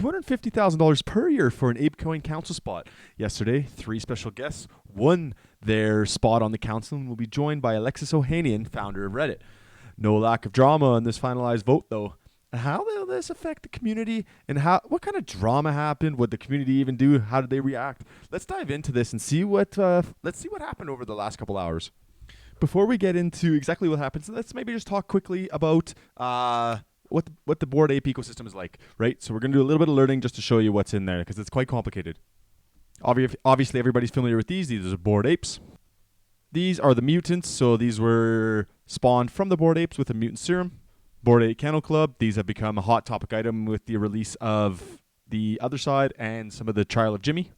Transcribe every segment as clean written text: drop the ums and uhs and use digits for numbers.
$250,000 per year for an ApeCoin Council spot. Yesterday, 3 special guests won their spot on the council and will be joined by Alexis Ohanian, founder of Reddit. No lack of drama in this finalized vote, though. How will this affect the community, and what kind of drama happened? What the community even do? How did they react? Let's dive into this and see what happened over the last couple hours. Before we get into exactly what happens, let's maybe just talk quickly about what the Bored Ape ecosystem is like, right? So we're going to do a little bit of learning just to show you what's in there because it's quite complicated. Obviously, everybody's familiar with these. These are Bored Apes. These are the mutants, so these were spawned from the Bored Apes with a mutant serum. Bored Ape Kennel Club, these have become a hot topic item with the release of The Other Side and some of the Trial of Jimmy.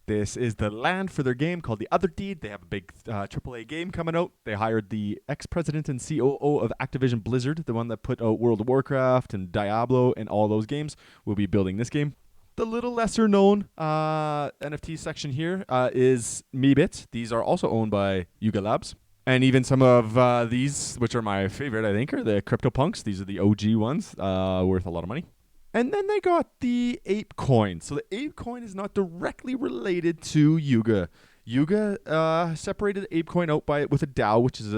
This is the land for their game called The Other Deed. They have a big AAA game coming out. They hired the ex-president and COO of Activision Blizzard, the one that put out World of Warcraft and Diablo and all those games. Will be building this game. The little lesser known NFT section here is Meebit. These are also owned by Yuga Labs. And even some of these, which are my favorite, I think, are the CryptoPunks. These are the OG ones, worth a lot of money. And then they got the Ape Coin. So the Ape Coin is not directly related to Yuga. Yuga separated Ape Coin out with a DAO, which is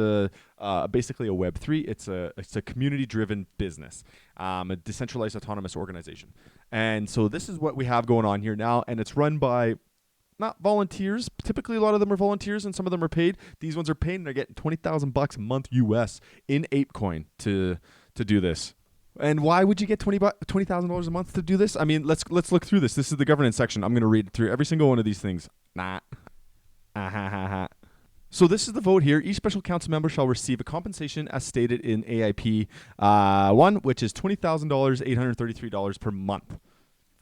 basically a Web3. It's a community-driven business, a decentralized autonomous organization. And so this is what we have going on here now, and it's run by not volunteers. Typically, a lot of them are volunteers, and some of them are paid. These ones are paid, and they're getting $20,000 a month US in ApeCoin to do this. And why would you get $20,000 a month to do this? I mean, let's look through this. This is the governance section. I'm going to read through every single one of these things. So this is the vote here. Each special council member shall receive a compensation as stated in AIP 1, which is $20,000, $833 per month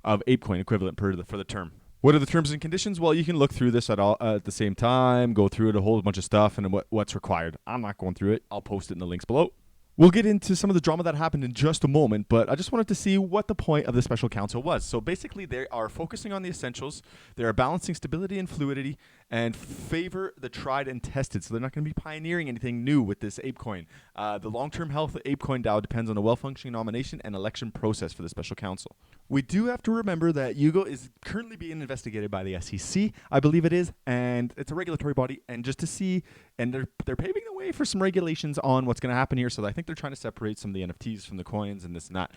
of ApeCoin equivalent for the term. What are the terms and conditions? Well, you can look through this at the same time, go through it, a whole bunch of stuff, and what's required. I'm not going through it. I'll post it in the links below. We'll get into some of the drama that happened in just a moment, but I just wanted to see what the point of the special council was. So basically, they are focusing on the essentials. They are balancing stability and fluidity and favor the tried and tested. So they're not going to be pioneering anything new with this ApeCoin. The long-term health of ApeCoin DAO depends on a well-functioning nomination and election process for the special council. We do have to remember that Yuga is currently being investigated by the SEC, I believe it is, and it's a regulatory body. And just to see, and they're paving the way for some regulations on what's going to happen here. So I think they're trying to separate some of the NFTs from the coins and this and that.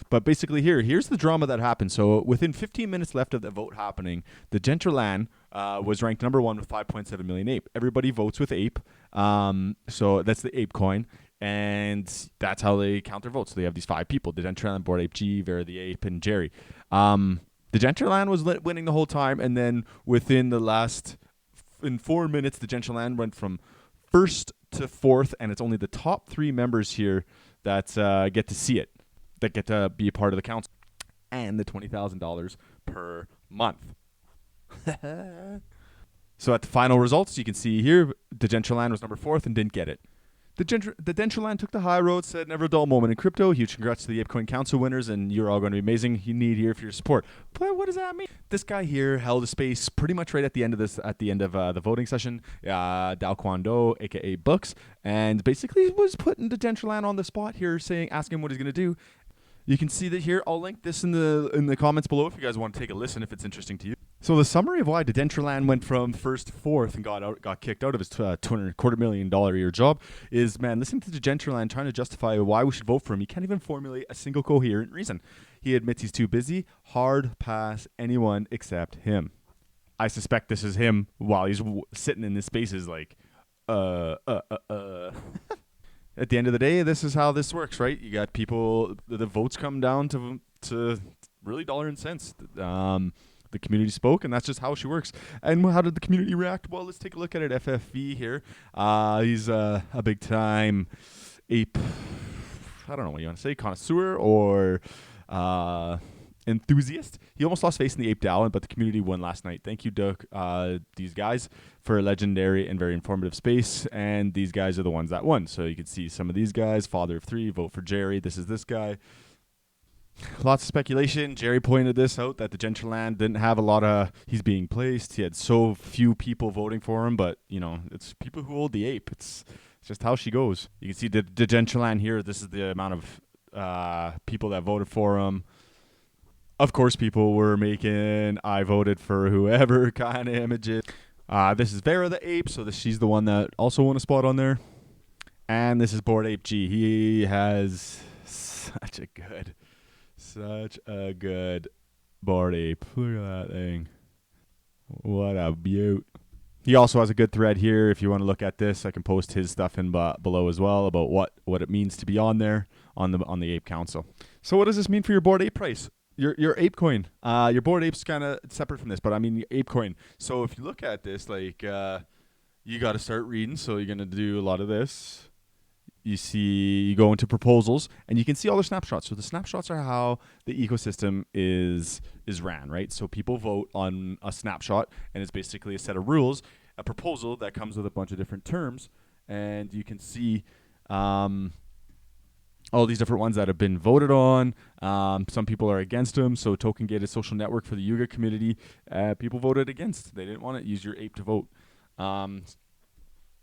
But basically here's the drama that happened. So within 15 minutes left of the vote happening, the Decentraland was ranked number 1 with 5.7 million ape. Everybody votes with ape. So that's the Ape Coin. And that's how they count their votes. So they have these 5 people: Decentraland, Bored Ape G, Vera the Ape, and Jerry. Decentraland was winning the whole time, and then within in 4 minutes, Decentraland went from first to fourth, and it's only the top 3 members here that get to see it, that get to be a part of the council, and the $20,000 per month. So at the final results, you can see here, Decentraland was number 4th and didn't get it. The Decentraland took the high road, said never a dull moment in crypto. Huge congrats to the ApeCoin Council winners, and you're all going to be amazing. You need here for your support. But what does that mean? This guy here held a space pretty much right at the end of the voting session. Dao Kwon Do, aka Books, and basically was putting the Decentraland on the spot here, asking him what he's going to do. You can see that here. I'll link this in the comments below if you guys want to take a listen if it's interesting to you. So the summary of why Decentraland went from first to fourth and got kicked out of his $225 million a year job is, man, listening to Decentraland trying to justify why we should vote for him. He can't even formulate a single coherent reason. He admits he's too busy. Hard pass anyone except him. I suspect this is him while he's sitting in this spaces like, At the end of the day, this is how this works, right? You got people, the votes come down to really dollar and cents. The community spoke, and that's just how she works. And how did the community react? Well, let's take a look at it. FFV here. He's a big-time ape, I don't know what you want to say, connoisseur or enthusiast. He almost lost face in the Ape DAO, but the community won last night. Thank you, Doug, these guys, for a legendary and very informative space. And these guys are the ones that won. So you can see some of these guys. Father of 3, vote for Jerry. This is this guy. Lots of speculation. Jerry pointed this out, that the Decentraland didn't have a lot of, he's being placed. He had so few people voting for him, but, you know, it's people who hold the ape. It's just how she goes. You can see the Decentraland here. This is the amount of people that voted for him. Of course, people were making I voted for whoever kind of images. This is Vera the Ape, so she's the one that also won a spot on there. And this is Bored Ape G. He has such a good Bored Ape. Look at that thing. What a beaut. He also has a good thread here. If you want to look at this, I can post his stuff in below as well about what it means to be on there on the Ape Council. So what does this mean for your Bored Ape price? Your Ape Coin. Your Bored Ape's kind of separate from this, but I mean Ape Coin. So if you look at this, like you got to start reading. So you're gonna do a lot of this. You go into proposals, and you can see all the snapshots. So the snapshots are how the ecosystem is ran, right? So people vote on a snapshot, and it's basically a set of rules, a proposal that comes with a bunch of different terms, and you can see all these different ones that have been voted on. Some people are against them. So token gated social network for the Yuga community, people voted against. They didn't want to use your ape to vote.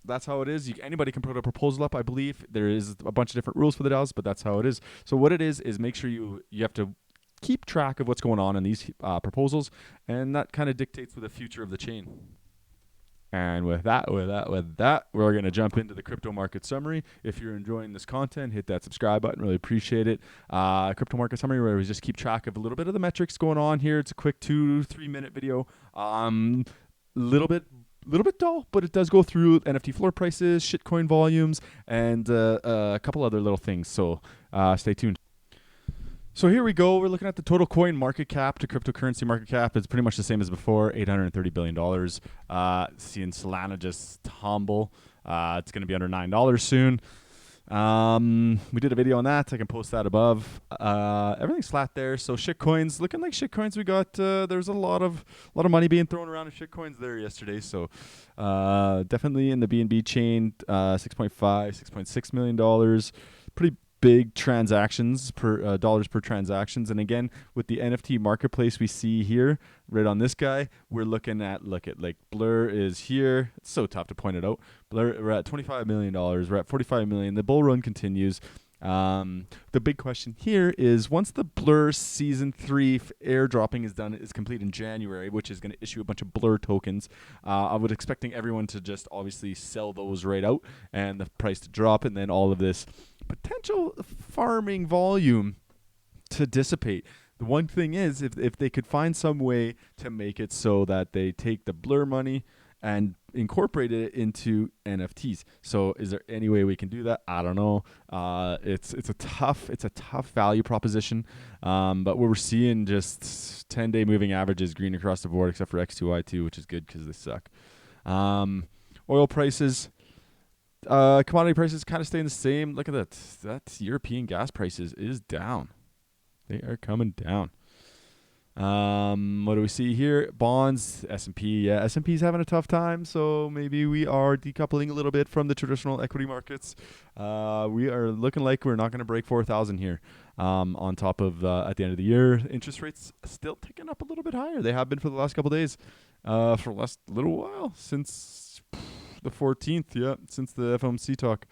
That's how it is. Anybody can put a proposal up, I believe. There is a bunch of different rules for the DAOs, but that's how it is. So what it is make sure you have to keep track of what's going on in these proposals, and that kind of dictates the future of the chain. And with that, we're going to jump into the crypto market summary. If you're enjoying this content, hit that subscribe button. Really appreciate it. Crypto market summary, where we just keep track of a little bit of the metrics going on here. It's a quick 2-3 minute video. Little bit dull, but it does go through NFT floor prices, shitcoin volumes, and a couple other little things. So stay tuned. So here we go. We're looking at the total coin market cap to cryptocurrency market cap. It's pretty much the same as before, $830 billion. Seeing Solana just humble. It's going to be under $9 soon. We did a video on that. I can post that above. Everything's flat there. So shitcoins, looking like shitcoins. We got there's a lot of money being thrown around in shitcoins there yesterday. So definitely in the BNB chain, $6.6 million. Pretty big transactions per dollars per transactions. And again, with the NFT marketplace we see here, right on this guy, we're looking at like Blur is here. It's so tough to point it out. Blur, we're at $25 million. We're at $45 million. The bull run continues. The big question here is, once the Blur season 3 airdropping is complete in January, which is going to issue a bunch of Blur tokens, I would expecting everyone to just obviously sell those right out and the price to drop, and then all of this potential farming volume to dissipate. The one thing is, if they could find some way to make it so that they take the Blur money and incorporate it into NFTs. So is there any way we can do that? I don't know. It's a tough value proposition. But what we're seeing, just 10-day moving averages green across the board, except for X2Y2, which is good because they suck. Oil prices, commodity prices kind of staying the same. Look at that. That European gas prices is down. They are coming down. What do we see here? Bonds, S&P. Yeah, S&P's having a tough time, so maybe we are decoupling a little bit from the traditional equity markets. We are looking like we're not going to break 4,000 here. On top of at the end of the year, interest rates still ticking up a little bit higher. They have been for the last couple of days, for the last little while, since the 14th. Yeah, since the FOMC talk.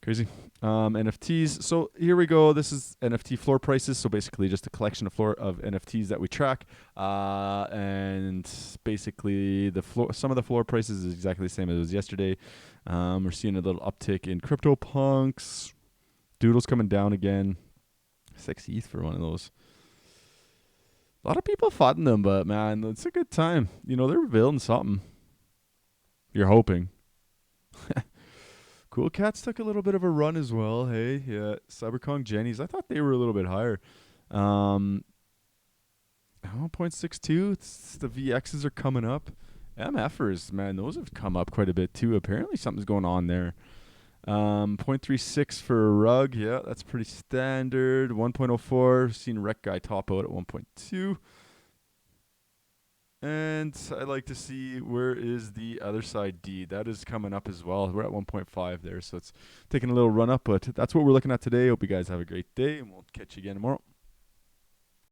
Crazy. NFTs. So here we go. This is NFT floor prices. So basically just a collection of NFTs that we track. And basically some of the floor prices is exactly the same as it was yesterday. We're seeing a little uptick in CryptoPunks. Doodle's coming down again. 6 ETH for one of those. A lot of people fought in them, but man, it's a good time. You know, they're building something. You're hoping. Cool Cats took a little bit of a run as well. Hey, yeah, CyberKong Jennies. I thought they were a little bit higher. 0.62. The VXs are coming up. MFers, man, those have come up quite a bit too. Apparently something's going on there. 0.36 for a rug. Yeah, that's pretty standard. 1.04. Seen Rec Guy top out at 1.2. And I'd like to see, where is the other side D? That is coming up as well. We're at 1.5 there, so it's taking a little run up, but that's what we're looking at today. Hope you guys have a great day, and we'll catch you again tomorrow.